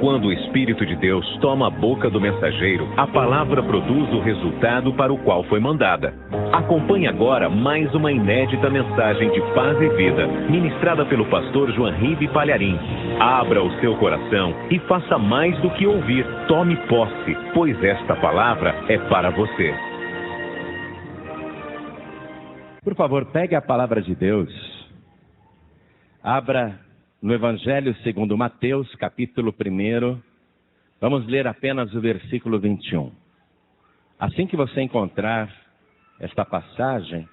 Quando o Espírito de Deus toma a boca do mensageiro, a palavra produz o resultado para o qual foi mandada. Acompanhe agora mais uma inédita mensagem de paz e vida, ministrada pelo pastor João Ribe Palharim. Abra o seu coração e faça mais do que ouvir. Tome posse, pois esta palavra é para você. Por favor, pegue a palavra de Deus. Abra no Evangelho segundo Mateus, capítulo 1. Vamos ler apenas o versículo 21. Assim que você encontrar esta passagem,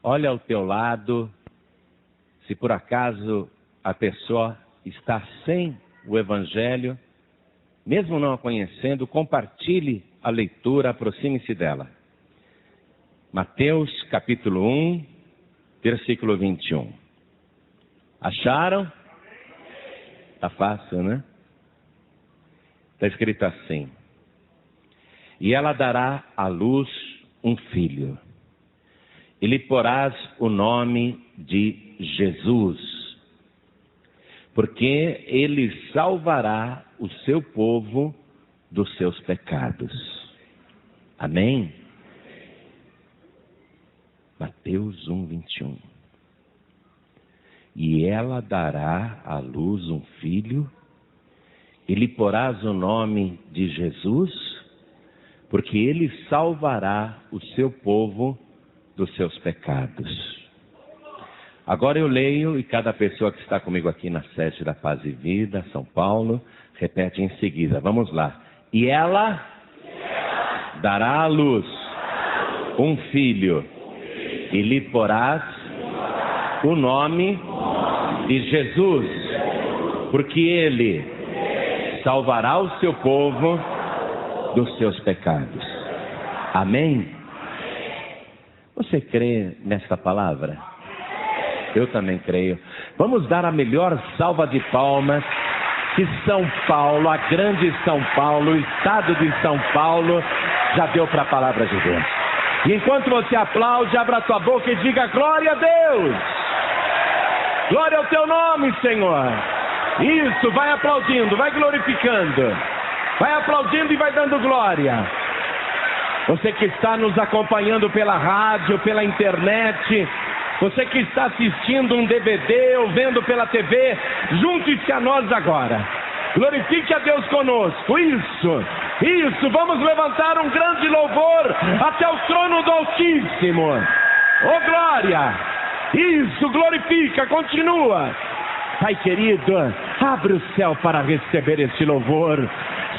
olha ao teu lado, se por acaso a pessoa está sem o Evangelho, mesmo não a conhecendo, compartilhe a leitura, aproxime-se dela. Mateus, capítulo 1, versículo 21. Acharam? Está fácil, né? Está escrito assim: e ela dará à luz um filho, e lhe porás o nome de Jesus, porque ele salvará o seu povo dos seus pecados. Amém? Mateus 1, 21. E ela dará à luz um filho, e lhe porás o nome de Jesus, porque ele salvará o seu povo dos seus pecados. Agora eu leio, e cada pessoa que está comigo aqui na sede da Paz e Vida, São Paulo, repete em seguida. Vamos lá. E ela dará à luz um filho, e lhe porás o nome de Jesus, porque ele salvará o seu povo dos seus pecados. Amém? Você crê nesta palavra? Eu também creio. Vamos dar a melhor salva de palmas que São Paulo, a grande São Paulo, o estado de São Paulo, já deu para a palavra de Deus. E enquanto você aplaude, abra a tua boca e diga: glória a Deus! Glória ao teu nome, Senhor. Isso, vai aplaudindo, vai glorificando. Vai aplaudindo e vai dando glória. Você que está nos acompanhando pela rádio, pela internet, você que está assistindo um DVD ou vendo pela TV, junte-se a nós agora. Glorifique a Deus conosco. Isso, vamos levantar um grande louvor até o trono do Altíssimo. Oh, glória! Isso, glorifica, continua. Pai querido, abre o céu para receber este louvor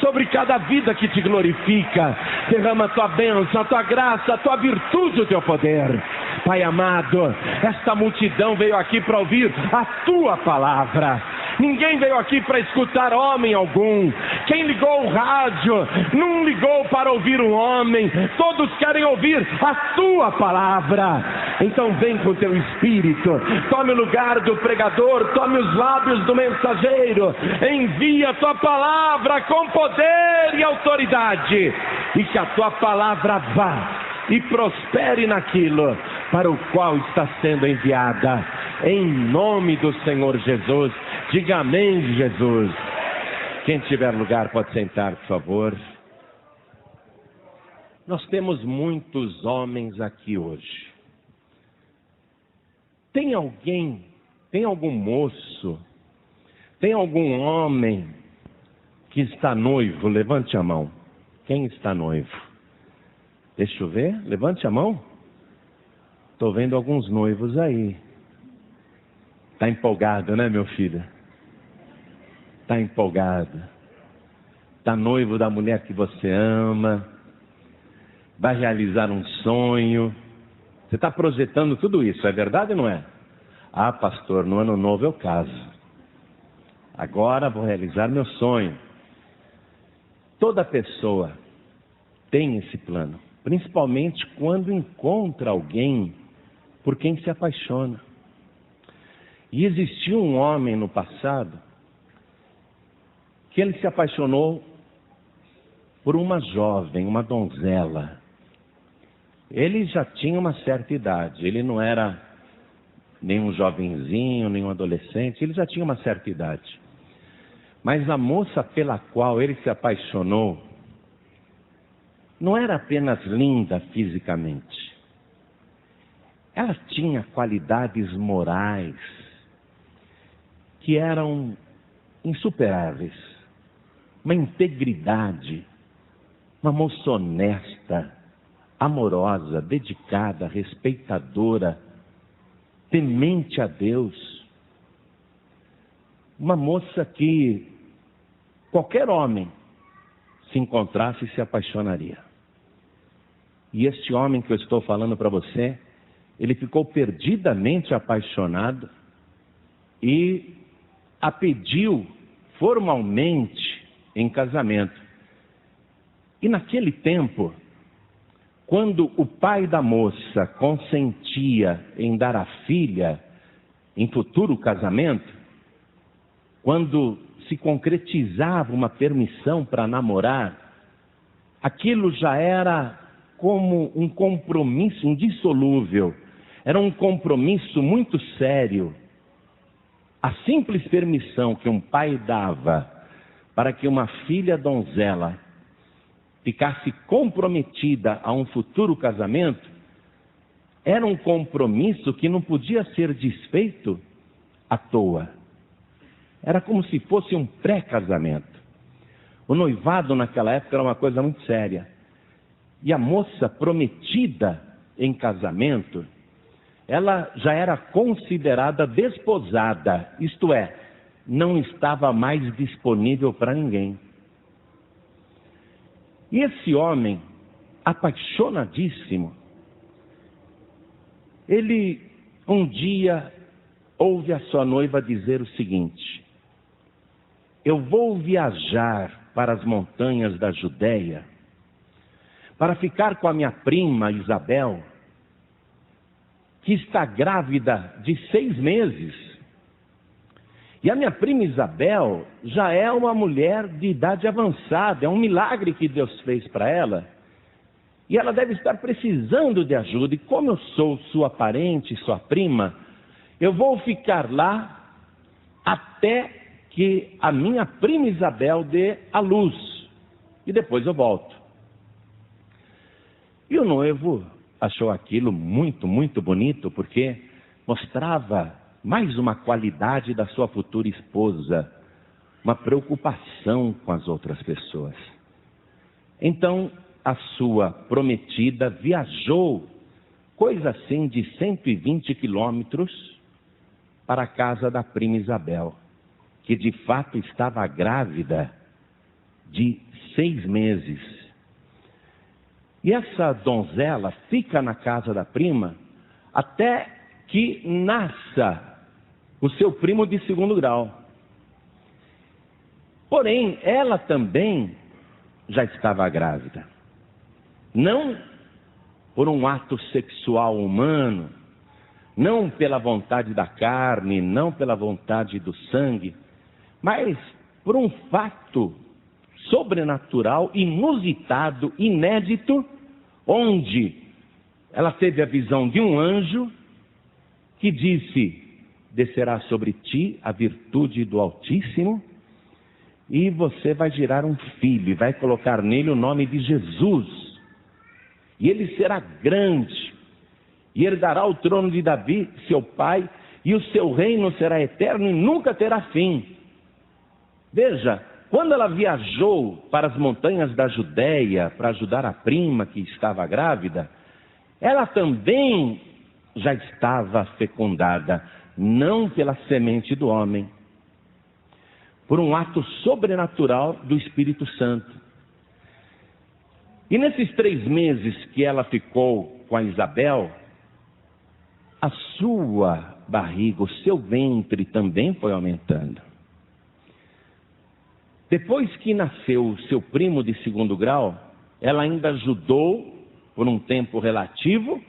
sobre cada vida que te glorifica. Derrama a tua bênção, a tua graça, a tua virtude, o teu poder. Pai amado, esta multidão veio aqui para ouvir a tua palavra. Ninguém veio aqui para escutar homem algum. Quem ligou o rádio não ligou para ouvir um homem. Todos querem ouvir a tua palavra. Então vem com o teu espírito, tome o lugar do pregador, tome os lábios do mensageiro, envia a tua palavra com poder e autoridade, e que a tua palavra vá e prospere naquilo para o qual está sendo enviada. Em nome do Senhor Jesus, diga amém, Jesus. Quem tiver lugar pode sentar, por favor. Nós temos muitos homens aqui hoje. Tem alguém, tem algum moço, tem algum homem que está noivo? Levante a mão. Quem está noivo? Deixa eu ver, levante a mão. Estou vendo alguns noivos aí. Está empolgado, né, meu filho? Está empolgado. Está noivo da mulher que você ama. Vai realizar um sonho. Você está projetando tudo isso, é verdade ou não é? Ah, pastor, no ano novo eu caso. Agora vou realizar meu sonho. Toda pessoa tem esse plano, principalmente quando encontra alguém por quem se apaixona. E existiu um homem no passado que ele se apaixonou por uma jovem, uma donzela. Ele já tinha uma certa idade, ele não era nem um jovenzinho, nem um adolescente, ele já tinha uma certa idade. Mas a moça pela qual ele se apaixonou não era apenas linda fisicamente. Ela tinha qualidades morais que eram insuperáveis. Uma integridade, uma moça honesta, amorosa, dedicada, respeitadora, temente a Deus. Uma moça que qualquer homem se encontrasse se apaixonaria. E este homem que eu estou falando para você, ele ficou perdidamente apaixonado e a pediu formalmente em casamento. E naquele tempo, quando o pai da moça consentia em dar a filha em futuro casamento, quando se concretizava uma permissão para namorar, aquilo já era como um compromisso indissolúvel, era um compromisso muito sério. A simples permissão que um pai dava para que uma filha donzela ficasse comprometida a um futuro casamento, era um compromisso que não podia ser desfeito à toa. Era como se fosse um pré-casamento. O noivado naquela época era uma coisa muito séria. E a moça prometida em casamento, ela já era considerada desposada, isto é, não estava mais disponível para ninguém. E esse homem, apaixonadíssimo, ele um dia ouve a sua noiva dizer o seguinte: eu vou viajar para as montanhas da Judéia para ficar com a minha prima Isabel, que está grávida de 6 meses. E a minha prima Isabel já é uma mulher de idade avançada, é um milagre que Deus fez para ela. E ela deve estar precisando de ajuda. E como eu sou sua parente, sua prima, eu vou ficar lá até que a minha prima Isabel dê à luz. E depois eu volto. E o noivo achou aquilo muito, muito bonito, porque mostrava mais uma qualidade da sua futura esposa, uma preocupação com as outras pessoas. Então, a sua prometida viajou, coisa assim de 120 quilômetros, para a casa da prima Isabel, que de fato estava grávida de 6 meses. E essa donzela fica na casa da prima até que nasça o seu primo de 2º grau. Porém, ela também já estava grávida. Não por um ato sexual humano, não pela vontade da carne, não pela vontade do sangue, mas por um fato sobrenatural, inusitado, inédito, onde ela teve a visão de um anjo que disse: descerá sobre ti a virtude do Altíssimo e você vai gerar um filho e vai colocar nele o nome de Jesus. E ele será grande e herdará o trono de Davi, seu pai, e o seu reino será eterno e nunca terá fim. Veja, quando ela viajou para as montanhas da Judéia para ajudar a prima que estava grávida, ela também já estava fecundada, não pela semente do homem, por um ato sobrenatural do Espírito Santo. E nesses 3 meses que ela ficou com a Isabel, a sua barriga, o seu ventre também foi aumentando. Depois que nasceu o seu primo de 2º grau, ela ainda ajudou por um tempo relativo,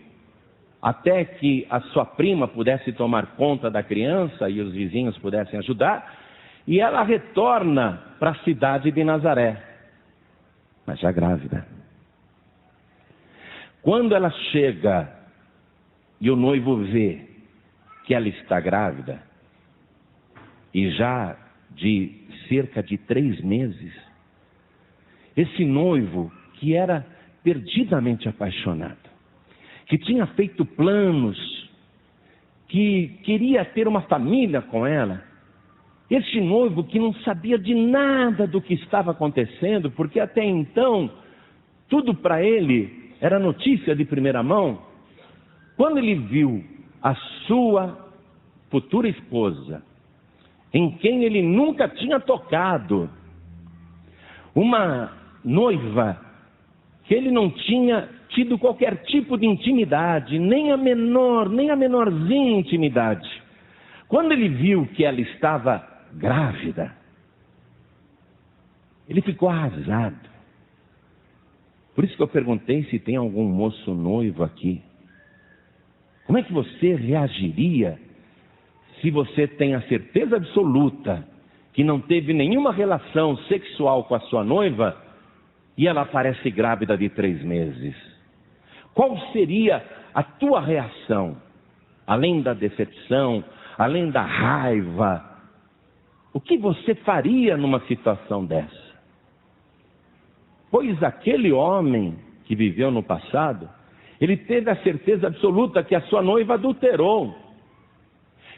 até que a sua prima pudesse tomar conta da criança e os vizinhos pudessem ajudar, e ela retorna para a cidade de Nazaré, mas já grávida. Quando ela chega e o noivo vê que ela está grávida, e já de cerca de 3 meses. Esse noivo que era perdidamente apaixonado, que tinha feito planos, que queria ter uma família com ela. Esse noivo que não sabia de nada do que estava acontecendo, porque até então, tudo para ele era notícia de primeira mão. Quando ele viu a sua futura esposa, em quem ele nunca tinha tocado, uma noiva que ele não tinha tido qualquer tipo de intimidade, nem a menorzinha intimidade. Quando ele viu que ela estava grávida, ele ficou arrasado. Por isso que eu perguntei se tem algum moço noivo aqui. Como é que você reagiria se você tem a certeza absoluta que não teve nenhuma relação sexual com a sua noiva e ela aparece grávida de 3 meses? Qual seria a tua reação? Além da decepção, além da raiva, o que você faria numa situação dessa? Pois aquele homem que viveu no passado, ele teve a certeza absoluta que a sua noiva adulterou.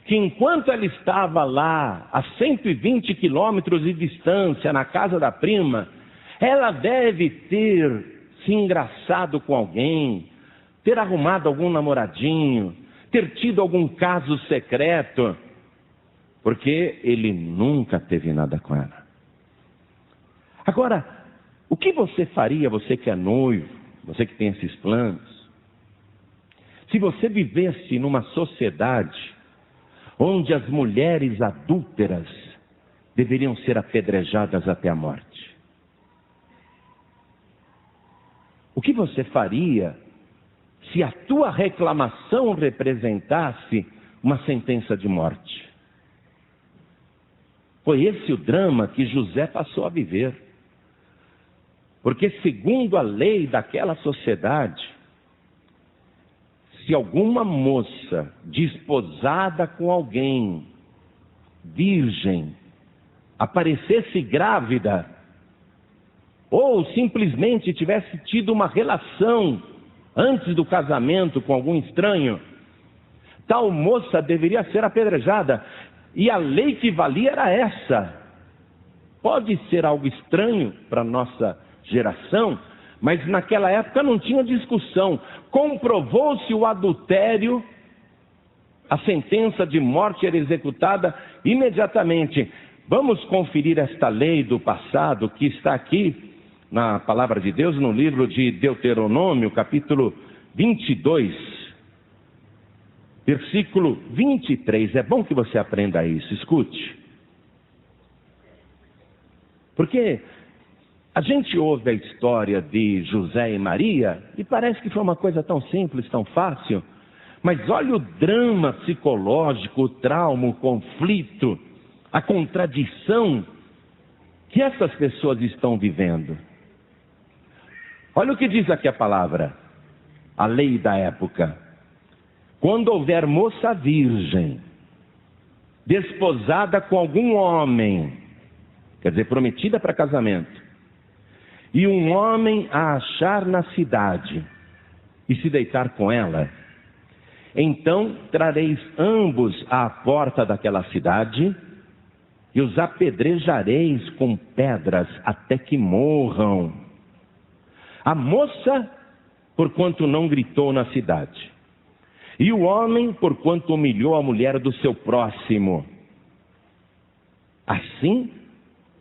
Que enquanto ela estava lá, a 120 quilômetros de distância, na casa da prima, ela deve ter se engraçado com alguém, ter arrumado algum namoradinho, ter tido algum caso secreto, porque ele nunca teve nada com ela. Agora, o que você faria, você que é noivo, você que tem esses planos, se você vivesse numa sociedade onde as mulheres adúlteras deveriam ser apedrejadas até a morte? O que você faria se a tua reclamação representasse uma sentença de morte? Foi esse o drama que José passou a viver. Porque segundo a lei daquela sociedade, se alguma moça desposada com alguém, virgem, aparecesse grávida, ou simplesmente tivesse tido uma relação antes do casamento com algum estranho, tal moça deveria ser apedrejada. E a lei que valia era essa. Pode ser algo estranho para a nossa geração, mas naquela época não tinha discussão. Comprovou-se o adultério, a sentença de morte era executada imediatamente. Vamos conferir esta lei do passado que está aqui na palavra de Deus, no livro de Deuteronômio, capítulo 22, versículo 23. É bom que você aprenda isso, escute. Porque a gente ouve a história de José e Maria e parece que foi uma coisa tão simples, tão fácil. Mas olha o drama psicológico, o trauma, o conflito, a contradição que essas pessoas estão vivendo. Olha o que diz aqui a palavra, a lei da época. Quando houver moça virgem, desposada com algum homem, quer dizer, prometida para casamento, e um homem a achar na cidade e se deitar com ela, então trareis ambos à porta daquela cidade e os apedrejareis com pedras até que morram. A moça, porquanto não gritou na cidade, e o homem, porquanto humilhou a mulher do seu próximo. Assim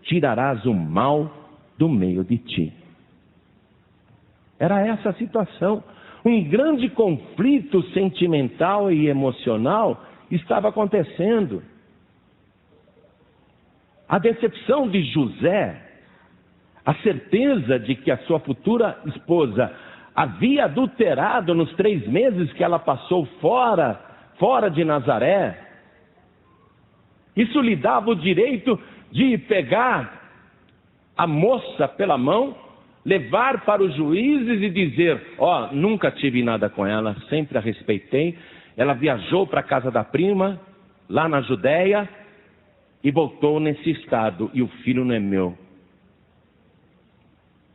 tirarás o mal do meio de ti. Era essa a situação. Um grande conflito sentimental e emocional estava acontecendo. A decepção de José, a certeza de que a sua futura esposa havia adulterado nos 3 meses que ela passou fora de Nazaré, isso lhe dava o direito de pegar a moça pela mão, levar para os juízes e dizer: nunca tive nada com ela, sempre a respeitei, ela viajou para a casa da prima, lá na Judéia, e voltou nesse estado, e o filho não é meu,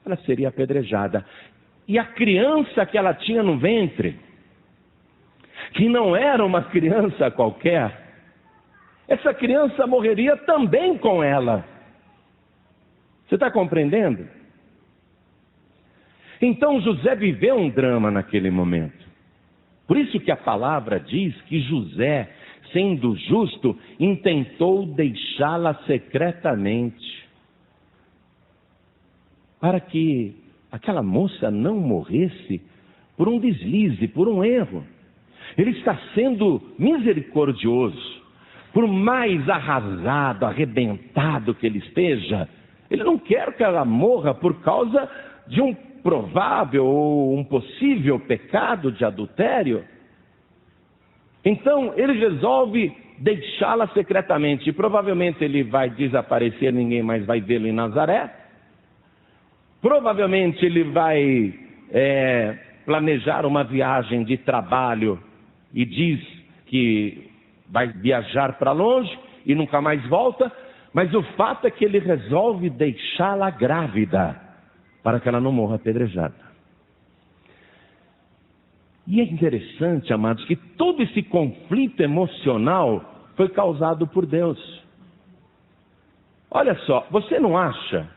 ela seria apedrejada. E a criança que ela tinha no ventre, que não era uma criança qualquer, essa criança morreria também com ela. Você está compreendendo? Então José viveu um drama naquele momento. Por isso que a palavra diz que José, sendo justo, intentou deixá-la secretamente, para que aquela moça não morresse por um deslize, por um erro. Ele está sendo misericordioso. Por mais arrasado, arrebentado que ele esteja, ele não quer que ela morra por causa de um provável ou um possível pecado de adultério. Então ele resolve deixá-la secretamente. E provavelmente ele vai desaparecer, ninguém mais vai vê-lo em Nazaré. Provavelmente ele vai planejar uma viagem de trabalho e diz que vai viajar para longe e nunca mais volta. Mas o fato é que ele resolve deixá-la grávida, para que ela não morra apedrejada. E é interessante, amados, que todo esse conflito emocional foi causado por Deus. Olha só, você não acha,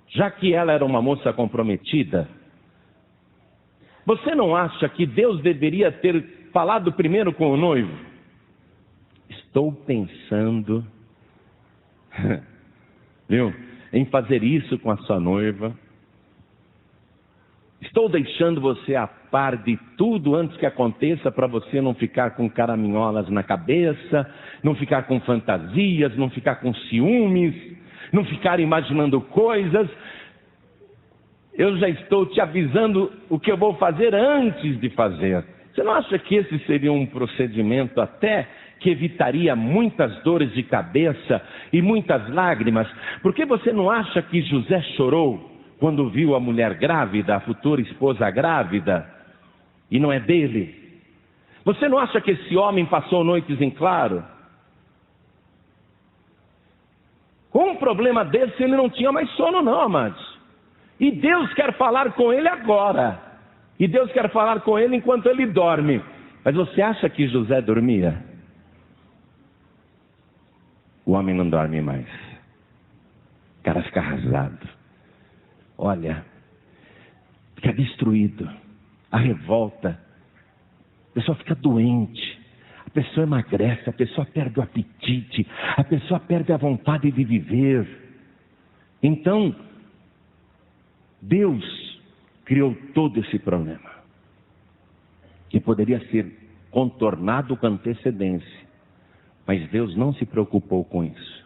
já que ela era uma moça comprometida, você não acha que Deus deveria ter falado primeiro com o noivo? Estou pensando, viu, em fazer isso com a sua noiva. Estou deixando você a par de tudo antes que aconteça, para você não ficar com caraminholas na cabeça, não ficar com fantasias, não ficar com ciúmes, não ficar imaginando coisas. Eu já estou te avisando o que eu vou fazer antes de fazer. Você não acha que esse seria um procedimento até que evitaria muitas dores de cabeça e muitas lágrimas? Por que você não acha que José chorou quando viu a mulher grávida, a futura esposa grávida, e não é dele? Você não acha que esse homem passou noites em claro? Com um problema desse, ele não tinha mais sono não, amados. E Deus quer falar com ele agora. E Deus quer falar com ele enquanto ele dorme. Mas você acha que José dormia? O homem não dorme mais. O cara fica arrasado. Olha, fica destruído. A revolta. A pessoa fica doente. A pessoa emagrece. A pessoa perde o apetite. A pessoa perde a vontade de viver. Então, Deus criou todo esse problema, que poderia ser contornado com antecedência. Mas Deus não se preocupou com isso.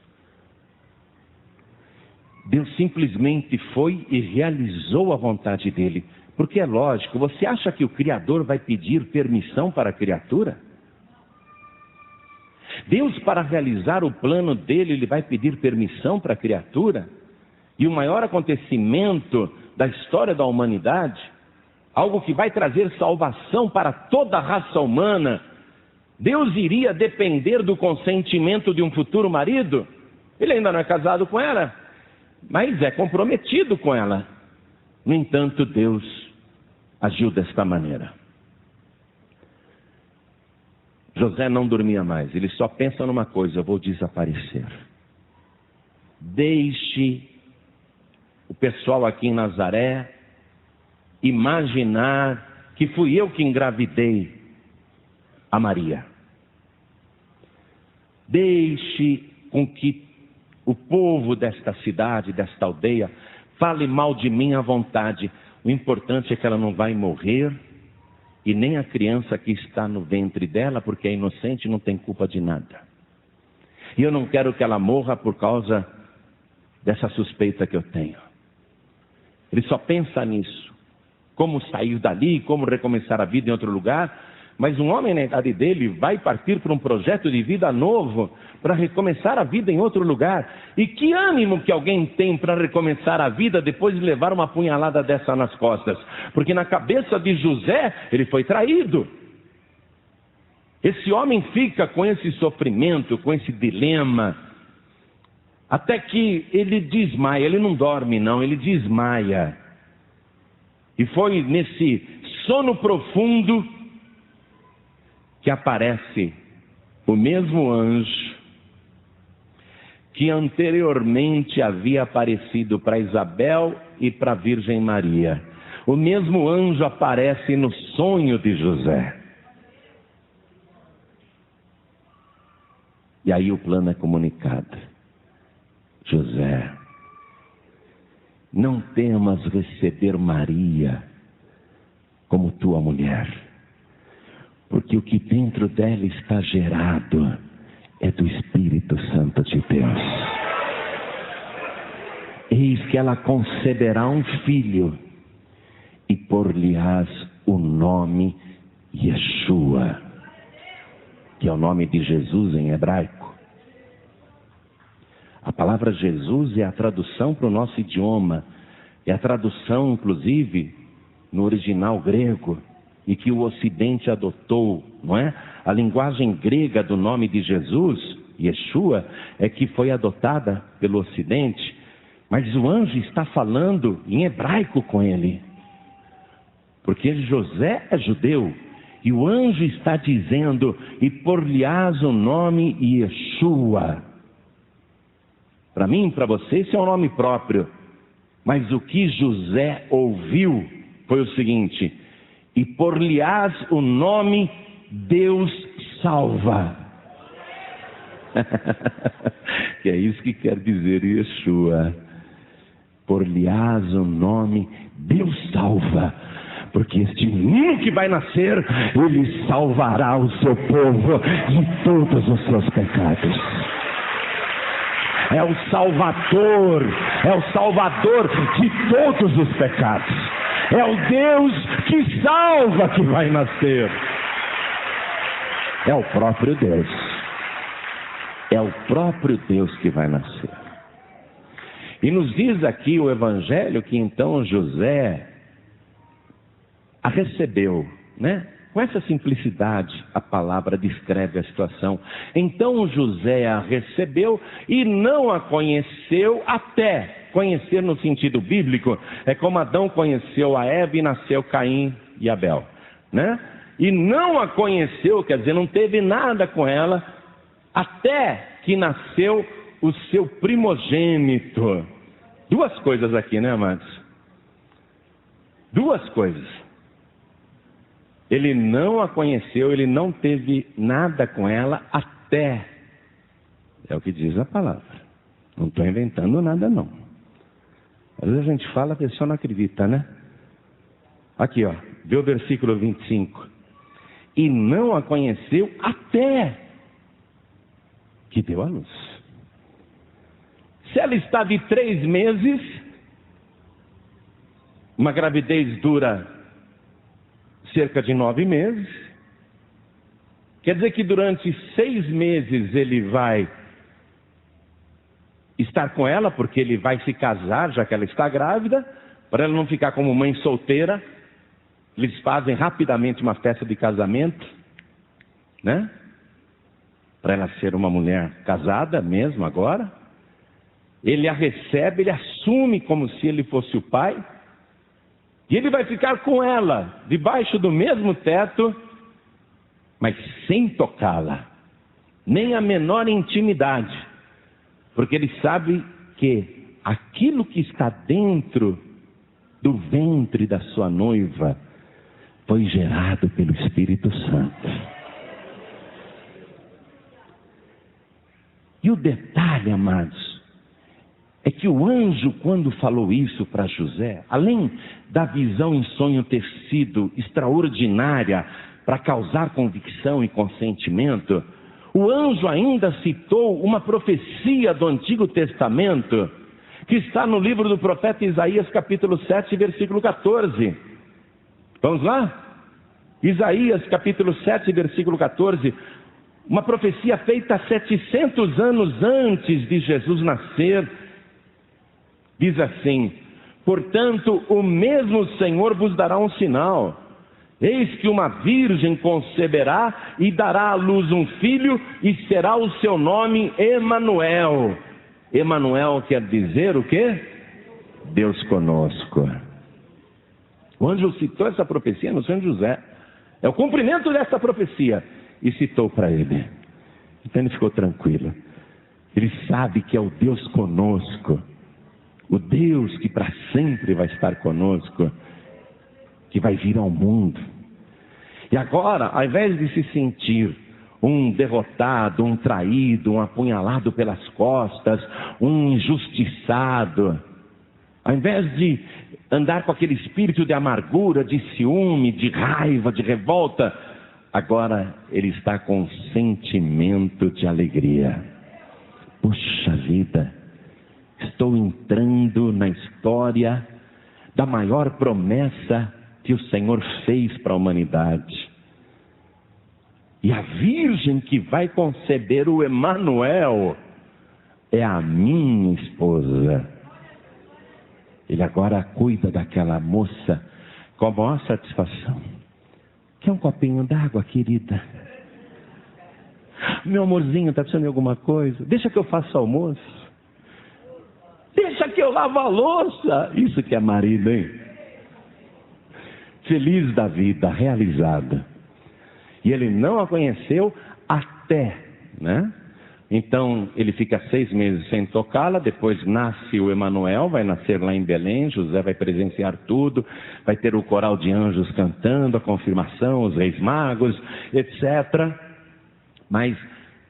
Deus simplesmente foi e realizou a vontade dele. Porque é lógico, você acha que o Criador vai pedir permissão para a criatura? Deus, para realizar o plano dele, ele vai pedir permissão para a criatura? E o maior acontecimento da história da humanidade, algo que vai trazer salvação para toda a raça humana, Deus iria depender do consentimento de um futuro marido? Ele ainda não é casado com ela, mas é comprometido com ela. No entanto, Deus agiu desta maneira. José não dormia mais, ele só pensa numa coisa: eu vou desaparecer. Deixe o pessoal aqui em Nazaré imaginar que fui eu que engravidei a Maria. Deixe com que o povo desta cidade, desta aldeia, fale mal de mim à vontade. O importante é que ela não vai morrer, e nem a criança que está no ventre dela, porque é inocente, não tem culpa de nada. E eu não quero que ela morra por causa dessa suspeita que eu tenho. Ele só pensa nisso. Como sair dali, como recomeçar a vida em outro lugar. Mas um homem na idade dele vai partir para um projeto de vida novo, para recomeçar a vida em outro lugar. E que ânimo que alguém tem para recomeçar a vida depois de levar uma punhalada dessa nas costas? Porque na cabeça de José, ele foi traído. Esse homem fica com esse sofrimento, com esse dilema. Até que ele desmaia, ele não dorme não, ele desmaia. E foi nesse sono profundo que aparece o mesmo anjo que anteriormente havia aparecido para Isabel e para a Virgem Maria. O mesmo anjo aparece no sonho de José. E aí o plano é comunicado. José, não temas receber Maria como tua mulher, porque o que dentro dela está gerado é do Espírito Santo de Deus. Eis que ela conceberá um filho e por-lhe-ás o nome Yeshua, que é o nome de Jesus em hebraico. A palavra Jesus é a tradução para o nosso idioma, é a tradução inclusive no original grego, e que o Ocidente adotou, não é? A linguagem grega do nome de Jesus, Yeshua, é que foi adotada pelo Ocidente, mas o anjo está falando em hebraico com ele, porque José é judeu, e o anjo está dizendo, e por-lhe-ás o nome Yeshua. Para mim, para você, esse é um nome próprio, mas o que José ouviu foi o seguinte: e por-lhe-ás o nome Deus salva. Que é isso que quer dizer Yeshua. Por-lhe-ás o nome Deus salva, porque este menino que vai nascer, ele salvará o seu povo de todos os seus pecados. É o Salvador de todos os pecados. É o Deus que salva que vai nascer. É o próprio Deus. É o próprio Deus que vai nascer. E nos diz aqui o Evangelho que então José a recebeu, né? Com essa simplicidade, a palavra descreve a situação. Então José a recebeu e não a conheceu até. Conhecer no sentido bíblico é como Adão conheceu a Eva e nasceu Caim e Abel, né? E não a conheceu, quer dizer, não teve nada com ela, até que nasceu o seu primogênito. Duas coisas aqui, né, amados? Duas coisas. Ele não a conheceu, ele não teve nada com ela até. É o que diz a palavra. Não estou inventando nada, não. Às vezes a gente fala, a pessoa não acredita, né? Aqui, ó, vê o versículo 25. E não a conheceu até que deu à luz. Se ela está de 3 meses, uma gravidez dura cerca de 9 meses, quer dizer que durante 6 meses ele vai estar com ela, porque ele vai se casar, já que ela está grávida, para ela não ficar como mãe solteira. Eles fazem rapidamente uma festa de casamento, né? Para ela ser uma mulher casada mesmo agora. Ele a recebe, ele assume como se ele fosse o pai. E ele vai ficar com ela, debaixo do mesmo teto, mas sem tocá-la, nem a menor intimidade. Porque ele sabe que aquilo que está dentro do ventre da sua noiva foi gerado pelo Espírito Santo. E o detalhe, amados, é que o anjo, quando falou isso para José, além da visão em sonho ter sido extraordinária para causar convicção e consentimento, o anjo ainda citou uma profecia do Antigo Testamento, que está no livro do profeta Isaías, capítulo 7, versículo 14. Vamos lá? Isaías, capítulo 7, versículo 14. Uma profecia feita 700 anos antes de Jesus nascer. Diz assim: portanto, o mesmo Senhor vos dará um sinal. Eis que uma virgem conceberá e dará à luz um filho, e será o seu nome Emanuel. Emanuel quer dizer o quê? Deus conosco. O anjo citou essa profecia no sonho de José. É o cumprimento dessa profecia. E citou para ele. Então ele ficou tranquilo. Ele sabe que é o Deus conosco. O Deus que para sempre vai estar conosco. Que vai vir ao mundo. E agora, ao invés de se sentir um derrotado, um traído, um apunhalado pelas costas, um injustiçado, ao invés de andar com aquele espírito de amargura, de ciúme, de raiva, de revolta, agora ele está com um sentimento de alegria. Puxa vida, estou entrando na história da maior promessa que o Senhor fez para a humanidade. E a virgem que vai conceber o Emanuel é a minha esposa. Ele agora cuida daquela moça com a maior satisfação. Quer um copinho d'água, querida? Meu amorzinho, está precisando de alguma coisa? Deixa que eu faça almoço. Deixa que eu lavo a louça. Isso que é marido, hein? Feliz da vida, realizada. E ele não a conheceu até, né? Então ele fica 6 meses sem tocá-la, depois nasce o Emanuel, vai nascer lá em Belém, José vai presenciar tudo, vai ter o coral de anjos cantando, a confirmação, os reis magos, etc. Mas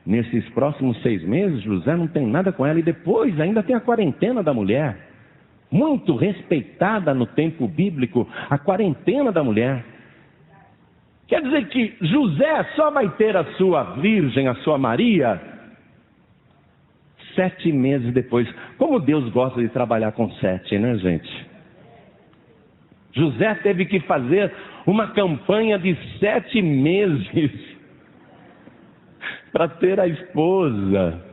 nesses próximos 6 meses, José não tem nada com ela, e depois ainda tem a quarentena da mulher, muito respeitada no tempo bíblico, a quarentena da mulher. Quer dizer que José só vai ter a sua virgem, a sua Maria, 7 meses depois. Como Deus gosta de trabalhar com 7, né, gente? José teve que fazer uma campanha de 7 meses para ter a esposa.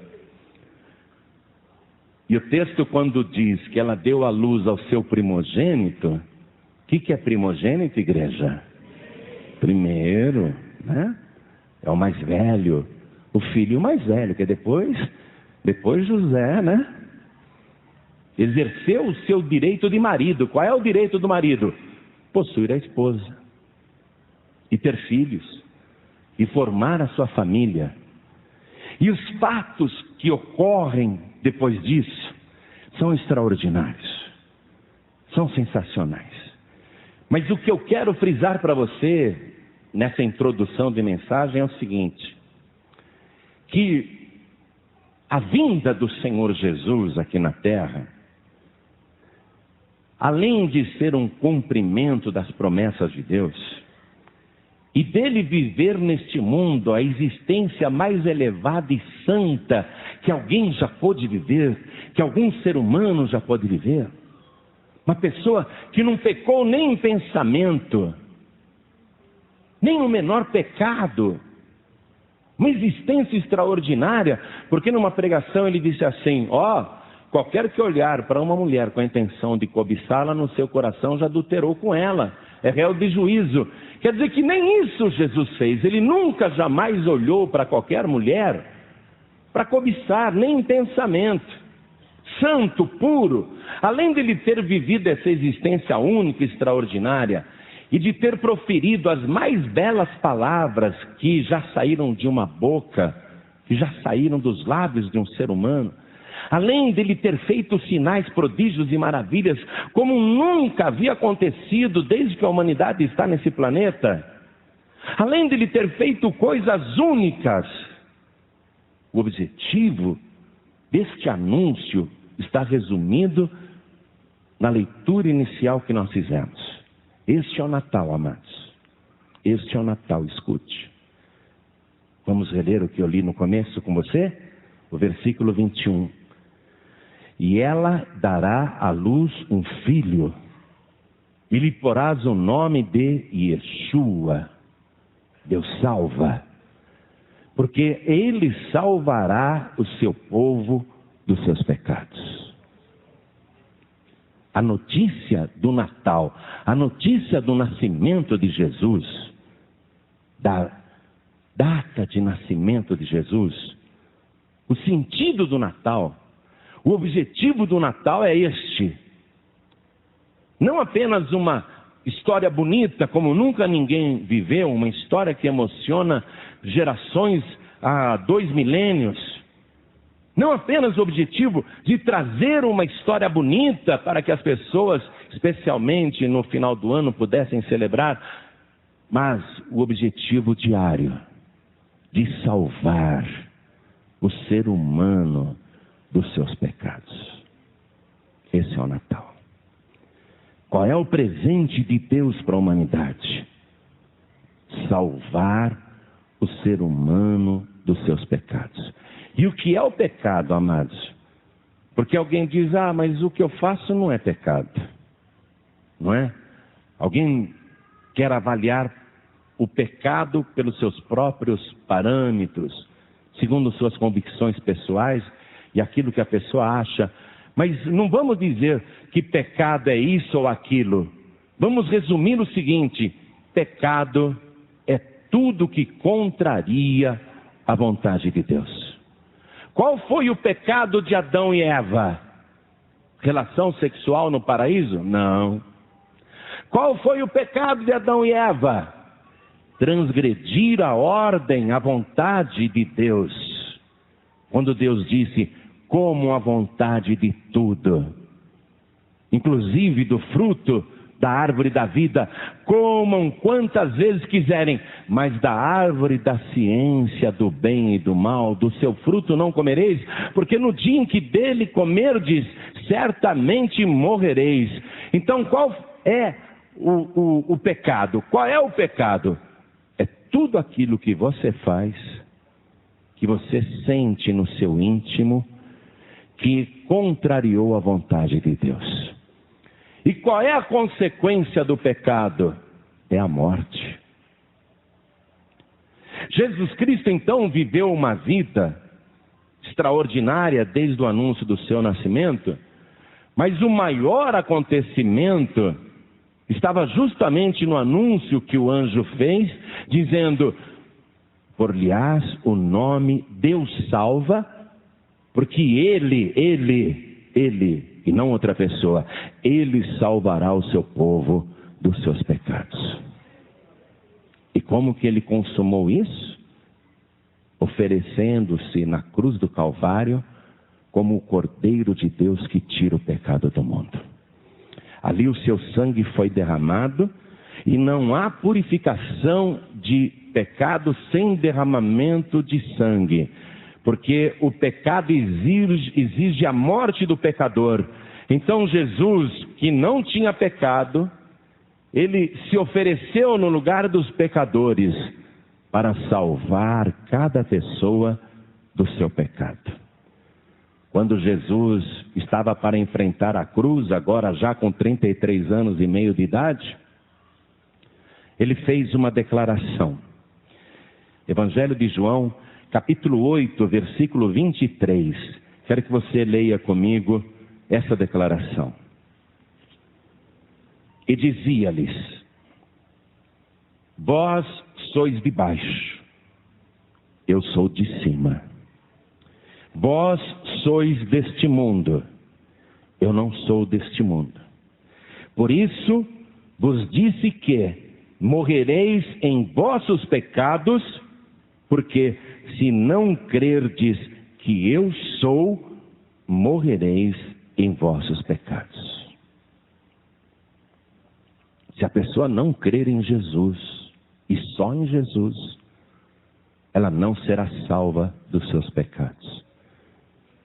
E o texto, quando diz que ela deu à luz ao seu primogênito, o que é primogênito, igreja? Primeiro, né? É o mais velho, o filho mais velho, que depois José, né? Exerceu o seu direito de marido. Qual é o direito do marido? Possuir a esposa, e ter filhos, e formar a sua família. E os fatos que ocorrem depois disso são extraordinários, são sensacionais. Mas o que eu quero frisar para você nessa introdução de mensagem é o seguinte: que a vinda do Senhor Jesus aqui na terra, além de ser um cumprimento das promessas de Deus, e dele viver neste mundo a existência mais elevada e santa que alguém já pôde viver, que algum ser humano já pode viver, uma pessoa que não pecou nem em pensamento, nem no menor pecado, uma existência extraordinária, porque numa pregação ele disse assim: qualquer que olhar para uma mulher com a intenção de cobiçá-la no seu coração já adulterou com ela, é réu de juízo. Quer dizer que nem isso Jesus fez. Ele nunca, jamais olhou para qualquer mulher para cobiçar, nem em pensamento. Santo, puro, além de ele ter vivido essa existência única e extraordinária, e de ter proferido as mais belas palavras que já saíram de uma boca, que já saíram dos lábios de um ser humano, além dele ter feito sinais, prodígios e maravilhas, como nunca havia acontecido desde que a humanidade está nesse planeta, além dele ter feito coisas únicas, o objetivo deste anúncio está resumido na leitura inicial que nós fizemos. Este é o Natal, amados. Este é o Natal, escute. Vamos reler o que eu li no começo com você? O versículo 21. E ela dará à luz um filho, e lhe porás o nome de Yeshua. Deus salva. Porque ele salvará o seu povo dos seus pecados. A notícia do Natal, a notícia do nascimento de Jesus, da data de nascimento de Jesus, o sentido do Natal, O objetivo do Natal é este. Não apenas uma história bonita, como nunca ninguém viveu, uma história que emociona gerações há 2 milênios. Não apenas o objetivo de trazer uma história bonita para que as pessoas, especialmente no final do ano, pudessem celebrar, mas o objetivo diário de salvar o ser humano dos seus pecados. Esse é o Natal. Qual é o presente de Deus para a humanidade? Salvar o ser humano dos seus pecados. E o que é o pecado, amados? Porque alguém diz, mas o que eu faço não é pecado. Não é? Alguém quer avaliar o pecado pelos seus próprios parâmetros, segundo suas convicções pessoais e aquilo que a pessoa acha. Mas não vamos dizer que pecado é isso ou aquilo. Vamos resumir o seguinte: pecado é tudo que contraria a vontade de Deus. Qual foi o pecado de Adão e Eva? Relação sexual no paraíso? Não. Qual foi o pecado de Adão e Eva? Transgredir a ordem, a vontade de Deus. Quando Deus disse, comam a vontade de tudo, inclusive do fruto da árvore da vida, comam quantas vezes quiserem, mas da árvore da ciência do bem e do mal, do seu fruto não comereis, porque no dia em que dele comerdes, certamente morrereis. Então qual é o pecado? Qual é o pecado? É tudo aquilo que você faz, que você sente no seu íntimo, que contrariou a vontade de Deus. E qual é a consequência do pecado? É a morte. Jesus Cristo então viveu uma vida extraordinária desde o anúncio do seu nascimento, mas o maior acontecimento estava justamente no anúncio que o anjo fez, dizendo, por-lhe-ás o nome Deus salva, porque Ele, e não outra pessoa, Ele salvará o seu povo dos seus pecados. E como que Ele consumou isso? Oferecendo-se na cruz do Calvário como o Cordeiro de Deus que tira o pecado do mundo. Ali o seu sangue foi derramado e não há purificação de pecado sem derramamento de sangue. Porque o pecado exige a morte do pecador. Então Jesus, que não tinha pecado, ele se ofereceu no lugar dos pecadores para salvar cada pessoa do seu pecado. Quando Jesus estava para enfrentar a cruz, agora já com 33 anos e meio de idade, ele fez uma declaração. Evangelho de João, capítulo 8, versículo 23. Quero que você leia comigo essa declaração. E dizia-lhes, vós sois de baixo, eu sou de cima. Vós sois deste mundo, eu não sou deste mundo. Por isso vos disse que morrereis em vossos pecados, porque se não crerdes que eu sou, morrereis em vossos pecados. Se a pessoa não crer em Jesus, e só em Jesus, ela não será salva dos seus pecados.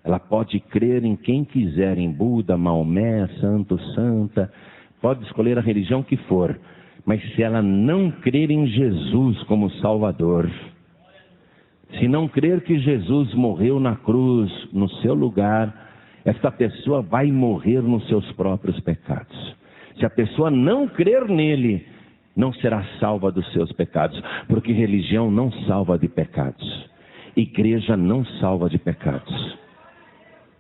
Ela pode crer em quem quiser, em Buda, Maomé, santo, santa, pode escolher a religião que for, mas se ela não crer em Jesus como Salvador, se não crer que Jesus morreu na cruz, no seu lugar, esta pessoa vai morrer nos seus próprios pecados. Se a pessoa não crer nele, não será salva dos seus pecados, porque religião não salva de pecados, igreja não salva de pecados.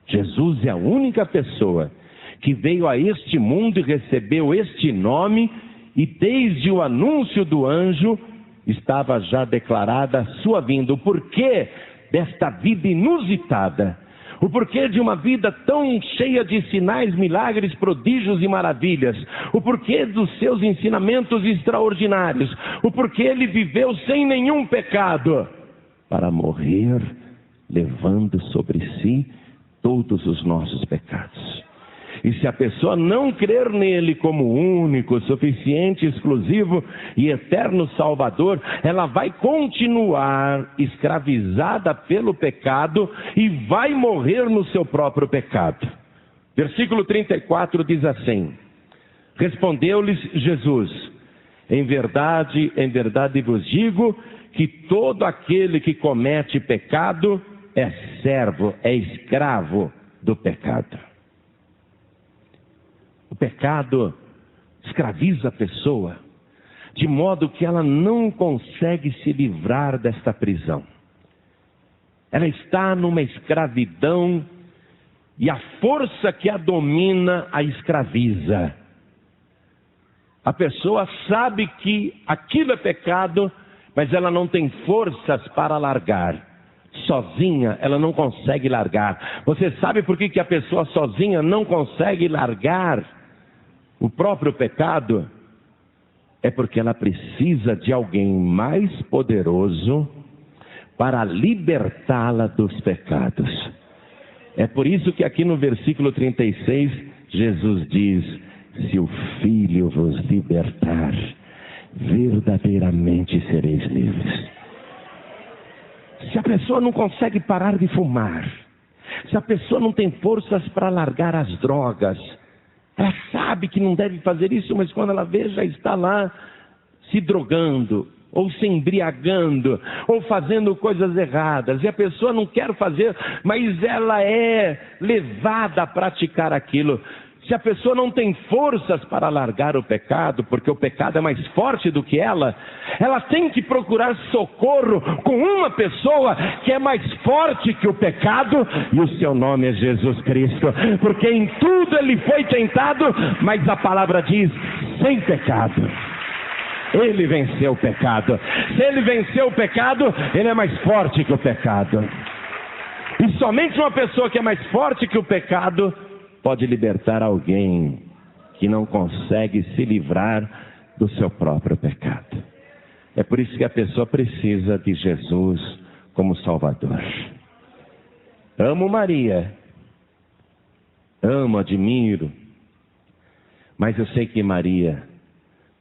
Jesus é a única pessoa que veio a este mundo e recebeu este nome, e desde o anúncio do anjo estava já declarada a sua vinda. O porquê desta vida inusitada? O porquê de uma vida tão cheia de sinais, milagres, prodígios e maravilhas. O porquê dos seus ensinamentos extraordinários. O porquê ele viveu sem nenhum pecado. Para morrer, levando sobre si todos os nossos pecados. E se a pessoa não crer nele como único, suficiente, exclusivo e eterno Salvador, ela vai continuar escravizada pelo pecado e vai morrer no seu próprio pecado. Versículo 34 diz assim: respondeu-lhes Jesus: em verdade vos digo que todo aquele que comete pecado é servo, é escravo do pecado. O pecado escraviza a pessoa, de modo que ela não consegue se livrar desta prisão. Ela está numa escravidão e a força que a domina a escraviza. A pessoa sabe que aquilo é pecado, mas ela não tem forças para largar. Sozinha ela não consegue largar. Você sabe por que a pessoa sozinha não consegue largar o próprio pecado? É porque ela precisa de alguém mais poderoso para libertá-la dos pecados. É por isso que aqui no versículo 36, Jesus diz: se o Filho vos libertar, verdadeiramente sereis livres. Se a pessoa não consegue parar de fumar, se a pessoa não tem forças para largar as drogas, ela sabe que não deve fazer isso, mas quando ela vê, já está lá se drogando, ou se embriagando, ou fazendo coisas erradas. E a pessoa não quer fazer, mas ela é levada a praticar aquilo. Se a pessoa não tem forças para largar o pecado, porque o pecado é mais forte do que ela tem que procurar socorro com uma pessoa que é mais forte que o pecado, e o seu nome é Jesus Cristo, porque em tudo ele foi tentado, mas a palavra diz, sem pecado. Ele venceu o pecado. Se ele venceu o pecado, ele é mais forte que o pecado. E somente uma pessoa que é mais forte que o pecado pode libertar alguém que não consegue se livrar do seu próprio pecado. É por isso que a pessoa precisa de Jesus como Salvador. Amo Maria, amo, admiro, mas eu sei que Maria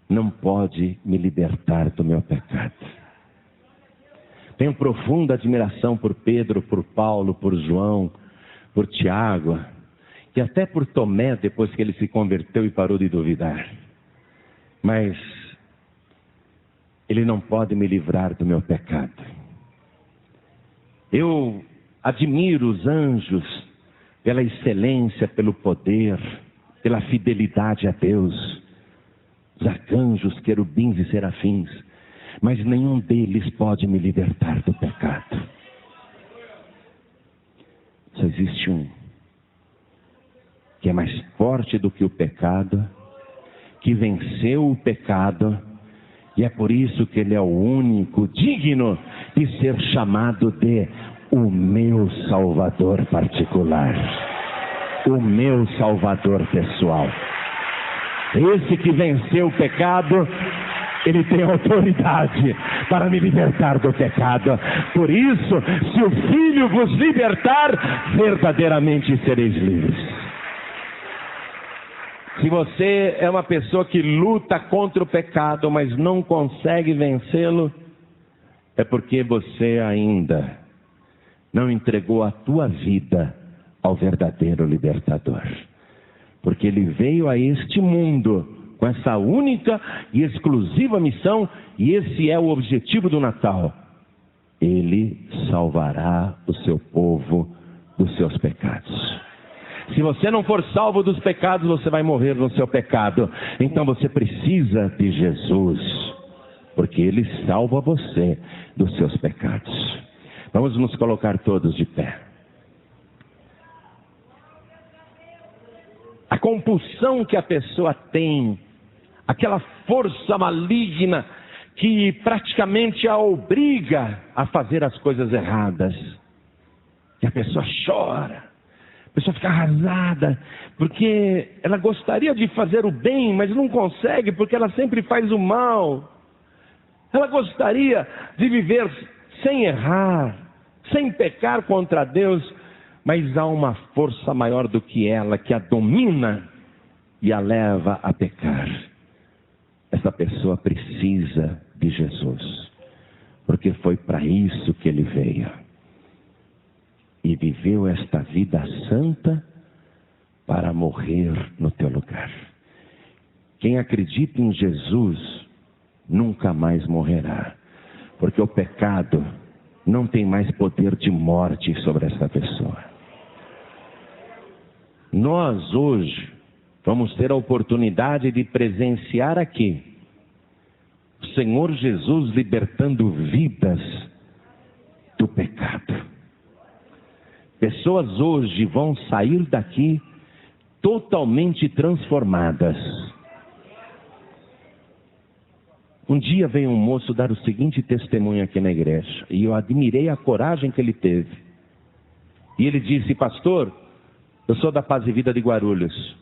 não pode me libertar do meu pecado. Tenho profunda admiração por Pedro, por Paulo, por João, por Tiago, e até por Tomé, depois que ele se converteu e parou de duvidar. Mas ele não pode me livrar do meu pecado. Eu admiro os anjos pela excelência, pelo poder, pela fidelidade a Deus. Os arcanjos, querubins e serafins. Mas nenhum deles pode me libertar do pecado. Só existe um que é mais forte do que o pecado, que venceu o pecado, e é por isso que ele é o único digno de ser chamado de o meu Salvador particular, o meu Salvador pessoal. Esse que venceu o pecado, ele tem autoridade para me libertar do pecado. Por isso, se o Filho vos libertar, verdadeiramente sereis livres. Se você é uma pessoa que luta contra o pecado, mas não consegue vencê-lo, é porque você ainda não entregou a tua vida ao verdadeiro libertador. Porque ele veio a este mundo com essa única e exclusiva missão, e esse é o objetivo do Natal. Ele salvará o seu povo dos seus pecados. Se você não for salvo dos pecados, você vai morrer no seu pecado. Então você precisa de Jesus, porque ele salva você dos seus pecados. Vamos nos colocar todos de pé. A compulsão que a pessoa tem, aquela força maligna que praticamente a obriga a fazer as coisas erradas. E a pessoa chora, pessoa fica arrasada, porque ela gostaria de fazer o bem, mas não consegue, porque ela sempre faz o mal. Ela gostaria de viver sem errar, sem pecar contra Deus, mas há uma força maior do que ela, que a domina e a leva a pecar. Essa pessoa precisa de Jesus, porque foi para isso que ele veio. E viveu esta vida santa para morrer no teu lugar. Quem acredita em Jesus nunca mais morrerá, porque o pecado não tem mais poder de morte sobre essa pessoa. Nós hoje vamos ter a oportunidade de presenciar aqui o Senhor Jesus libertando vidas do pecado. Pessoas hoje vão sair daqui totalmente transformadas. Um dia veio um moço dar o seguinte testemunho aqui na igreja, e eu admirei a coragem que ele teve. E ele disse: pastor, eu sou da Paz e Vida de Guarulhos.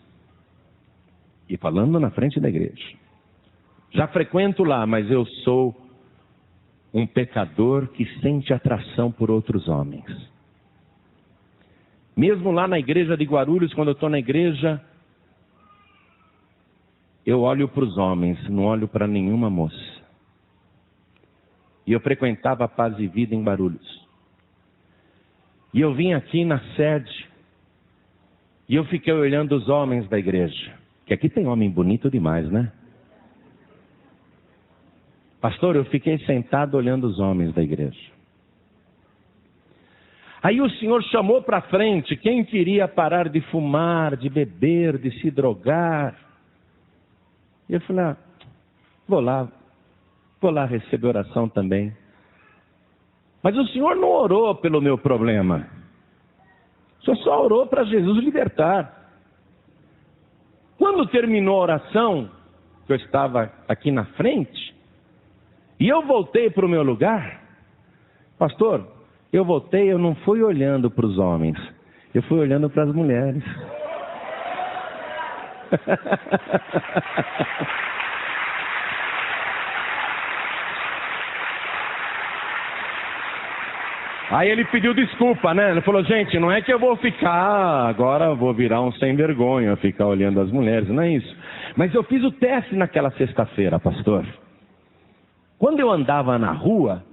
E falando na frente da igreja. Já frequento lá, mas eu sou um pecador que sente atração por outros homens. Mesmo lá na igreja de Guarulhos, quando eu estou na igreja, eu olho para os homens, não olho para nenhuma moça. E eu frequentava a Paz e Vida em Guarulhos. E eu vim aqui na sede, e eu fiquei olhando os homens da igreja. Que aqui tem homem bonito demais, né? Pastor, eu fiquei sentado olhando os homens da igreja. Aí o Senhor chamou para frente quem queria parar de fumar, de beber, de se drogar. E eu falei: vou lá receber oração também. Mas o Senhor não orou pelo meu problema. O Senhor só orou para Jesus libertar. Quando terminou a oração, que eu estava aqui na frente, e eu voltei para o meu lugar, pastor, eu não fui olhando para os homens, eu fui olhando para as mulheres. Aí ele pediu desculpa, né? Ele falou: gente, não é que eu vou ficar, agora eu vou virar um sem vergonha, ficar olhando as mulheres, não é isso. Mas eu fiz o teste naquela sexta-feira, pastor. Quando eu andava na rua,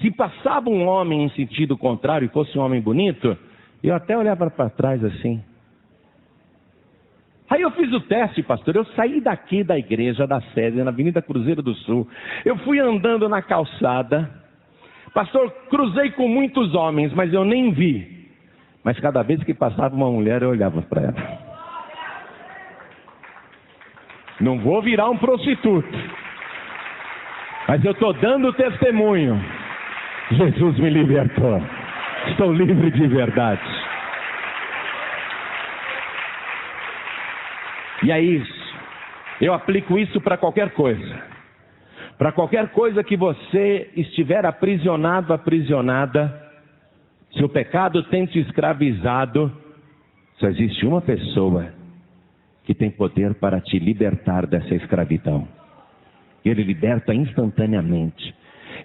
se passava um homem em sentido contrário e fosse um homem bonito, eu até olhava para trás assim. Aí eu fiz o teste, pastor. Eu saí daqui da igreja, da sede, na Avenida Cruzeiro do Sul. Eu fui andando na calçada. Pastor, cruzei com muitos homens, mas eu nem vi. Mas cada vez que passava uma mulher, eu olhava para ela. Não vou virar um prostituto, mas eu estou dando testemunho. Jesus me libertou. Estou livre de verdade. E é isso. Eu aplico isso para qualquer coisa. Para qualquer coisa que você estiver aprisionado, aprisionada, se o pecado tem te escravizado, só existe uma pessoa que tem poder para te libertar dessa escravidão. Ele liberta instantaneamente.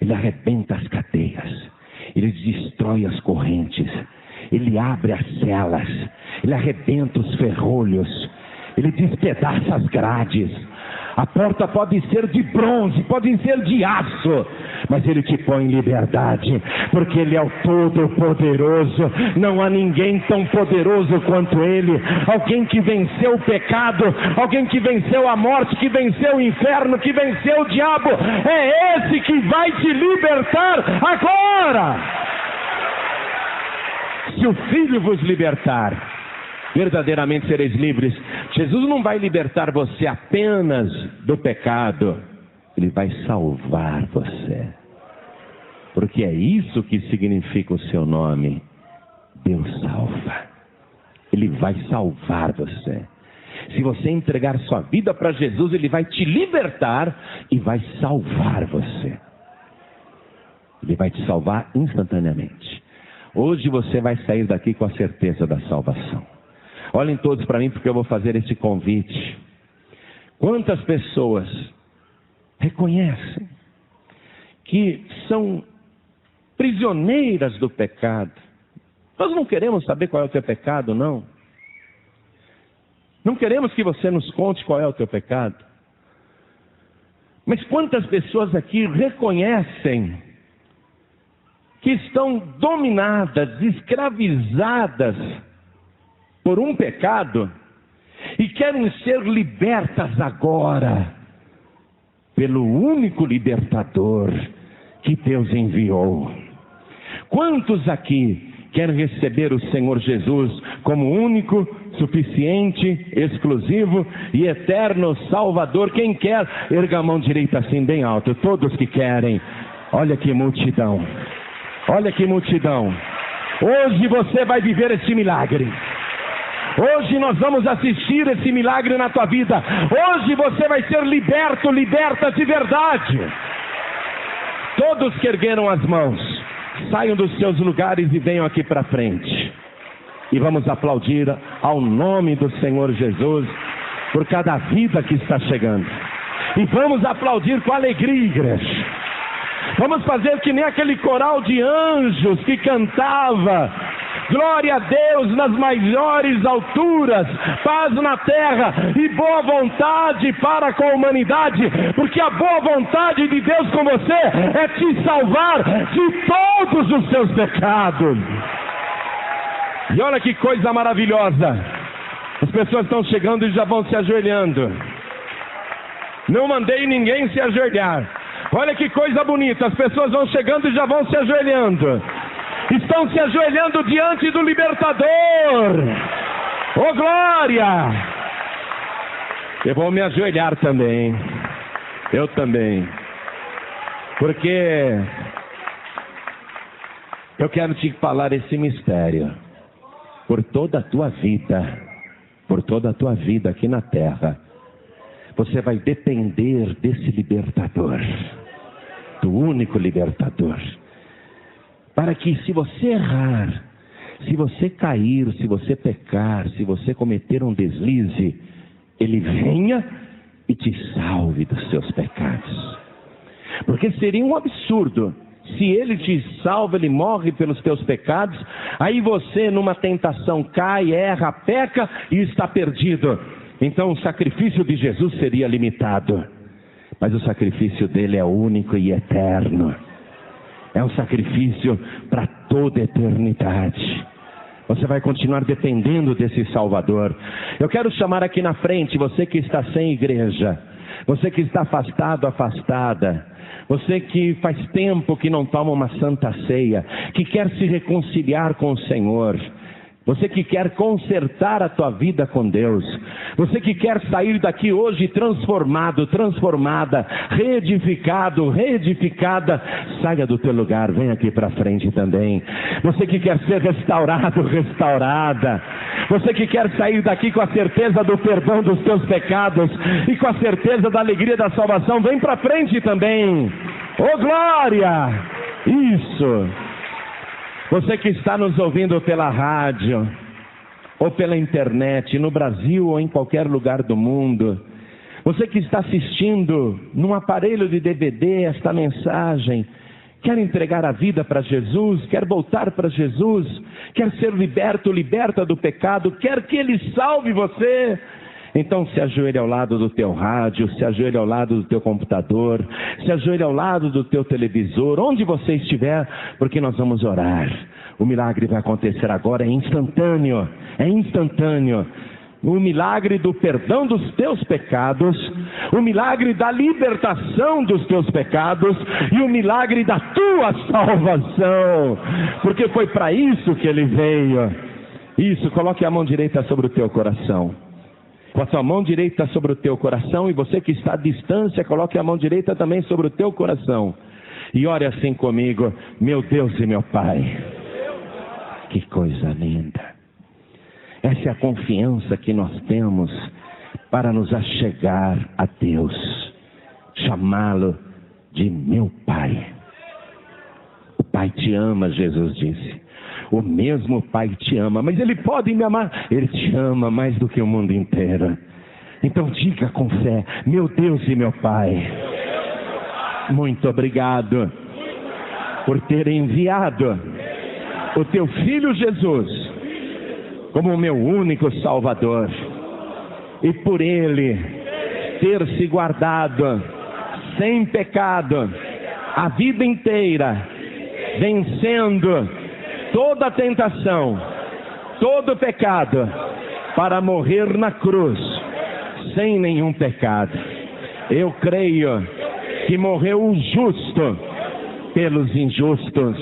Ele arrebenta as cadeias. Ele destrói as correntes. Ele abre as celas. Ele arrebenta os ferrolhos. Ele despedaça as grades. A porta pode ser de bronze, pode ser de aço, mas Ele te põe em liberdade, porque Ele é o Todo-Poderoso. Não há ninguém tão poderoso quanto Ele. Alguém que venceu o pecado, alguém que venceu a morte, que venceu o inferno, que venceu o diabo. É esse que vai te libertar agora. Se o Filho vos libertar, verdadeiramente sereis livres. Jesus não vai libertar você apenas do pecado. Ele vai salvar você. Porque é isso que significa o seu nome. Deus salva. Ele vai salvar você. Se você entregar sua vida para Jesus, Ele vai te libertar e vai salvar você. Ele vai te salvar instantaneamente. Hoje você vai sair daqui com a certeza da salvação. Olhem todos para mim, porque eu vou fazer esse convite. Quantas pessoas reconhecem que são prisioneiras do pecado? Nós não queremos saber qual é o teu pecado, não. Não queremos que você nos conte qual é o teu pecado. Mas quantas pessoas aqui reconhecem que estão dominadas, escravizadas por um pecado e querem ser libertas agora pelo único libertador que Deus enviou? Quantos aqui querem receber o Senhor Jesus como único, suficiente, exclusivo e eterno Salvador? Quem quer, erga a mão direita assim bem alto. Todos que querem. Olha que multidão. Olha que multidão. Hoje você vai viver esse milagre. Hoje nós vamos assistir esse milagre na tua vida. Hoje você vai ser liberto, liberta de verdade. Todos que ergueram as mãos, saiam dos seus lugares e venham aqui para frente. E vamos aplaudir ao nome do Senhor Jesus por cada vida que está chegando. E vamos aplaudir com alegria, igreja. Vamos fazer que nem aquele coral de anjos que cantava: glória a Deus nas maiores alturas, paz na terra e boa vontade para com a humanidade, porque a boa vontade de Deus com você é te salvar de todos os seus pecados. E olha que coisa maravilhosa, as pessoas estão chegando e já vão se ajoelhando. Não mandei ninguém se ajoelhar. Olha que coisa bonita, as pessoas vão chegando e já vão se ajoelhando. Estão se ajoelhando diante do libertador. Oh glória! Eu vou me ajoelhar também. Eu também. Porque eu quero te falar esse mistério. Por toda a tua vida, por toda a tua vida aqui na terra, você vai depender desse libertador, do único libertador. Para que, se você errar, se você cair, se você pecar, se você cometer um deslize, Ele venha e te salve dos seus pecados. Porque seria um absurdo, se Ele te salva, Ele morre pelos teus pecados, aí você numa tentação cai, erra, peca e está perdido. Então o sacrifício de Jesus seria limitado. Mas o sacrifício dele é único e eterno. É um sacrifício para toda a eternidade. Você vai continuar dependendo desse Salvador. Eu quero chamar aqui na frente você que está sem igreja, você que está afastado, afastada, você que faz tempo que não toma uma santa ceia, que quer se reconciliar com o Senhor, você que quer consertar a tua vida com Deus, você que quer sair daqui hoje transformado, transformada, reedificado, reedificada, saia do teu lugar, vem aqui para frente também. Você que quer ser restaurado, restaurada, você que quer sair daqui com a certeza do perdão dos teus pecados e com a certeza da alegria da salvação, vem para frente também. Oh glória! Isso! Você que está nos ouvindo pela rádio ou pela internet, no Brasil ou em qualquer lugar do mundo, você que está assistindo num aparelho de DVD esta mensagem, quer entregar a vida para Jesus, quer voltar para Jesus, quer ser liberto, liberta do pecado, quer que Ele salve você, então se ajoelhe ao lado do teu rádio, se ajoelhe ao lado do teu computador, se ajoelhe ao lado do teu televisor, onde você estiver, porque nós vamos orar. O milagre vai acontecer agora, é instantâneo, é instantâneo. O milagre do perdão dos teus pecados, o milagre da libertação dos teus pecados e o milagre da tua salvação, porque foi para isso que Ele veio. Isso, coloque a mão direita sobre o teu coração. Com a sua mão direita sobre o teu coração, e você que está à distância, coloque a mão direita também sobre o teu coração. E ore assim comigo: meu Deus e meu Pai. Que coisa linda. Essa é a confiança que nós temos para nos achegar a Deus. Chamá-lo de meu Pai. O Pai te ama, Jesus disse. O mesmo Pai te ama, mas Ele pode me amar. Ele te ama mais do que o mundo inteiro. Então diga com fé: meu Deus e meu Pai, muito obrigado por ter enviado o teu Filho Jesus como o meu único Salvador, e por Ele ter se guardado sem pecado a vida inteira, vencendo toda a tentação, todo o pecado, para morrer na cruz sem nenhum pecado. Eu creio que morreu o justo pelos injustos,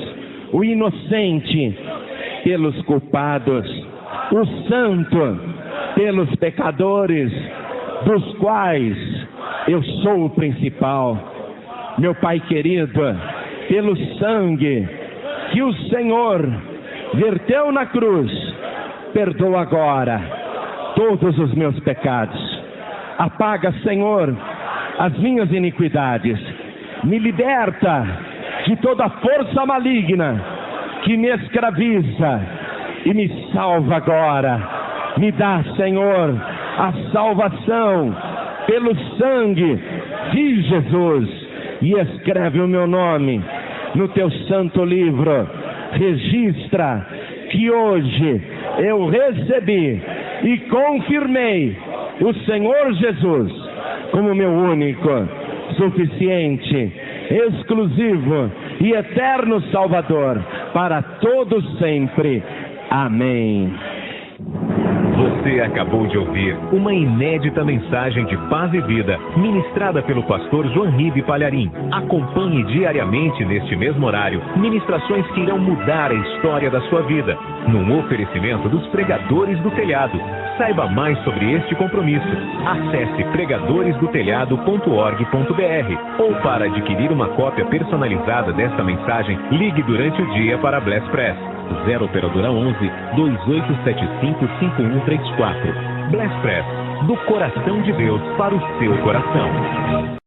o inocente pelos culpados, o santo pelos pecadores, dos quais eu sou o principal. Meu Pai querido, pelo sangue que o Senhor verteu na cruz, perdoa agora todos os meus pecados. Apaga, Senhor, as minhas iniquidades. Me liberta de toda força maligna que me escraviza e me salva agora. Me dá, Senhor, a salvação pelo sangue de Jesus, e escreve o meu nome no teu santo livro. Registra que hoje eu recebi e confirmei o Senhor Jesus como meu único, suficiente, exclusivo e eterno Salvador para todos sempre. Amém. Você acabou de ouvir uma inédita mensagem de paz e vida, ministrada pelo pastor João Ribe Palharim. Acompanhe diariamente neste mesmo horário ministrações que irão mudar a história da sua vida, num oferecimento dos Pregadores do Telhado. Saiba mais sobre este compromisso. Acesse pregadoresdotelhado.org.br, ou para adquirir uma cópia personalizada desta mensagem, ligue durante o dia para a Bless Press. 0 operadora 11 2875 5134. Bless Press, do coração de Deus para o seu coração.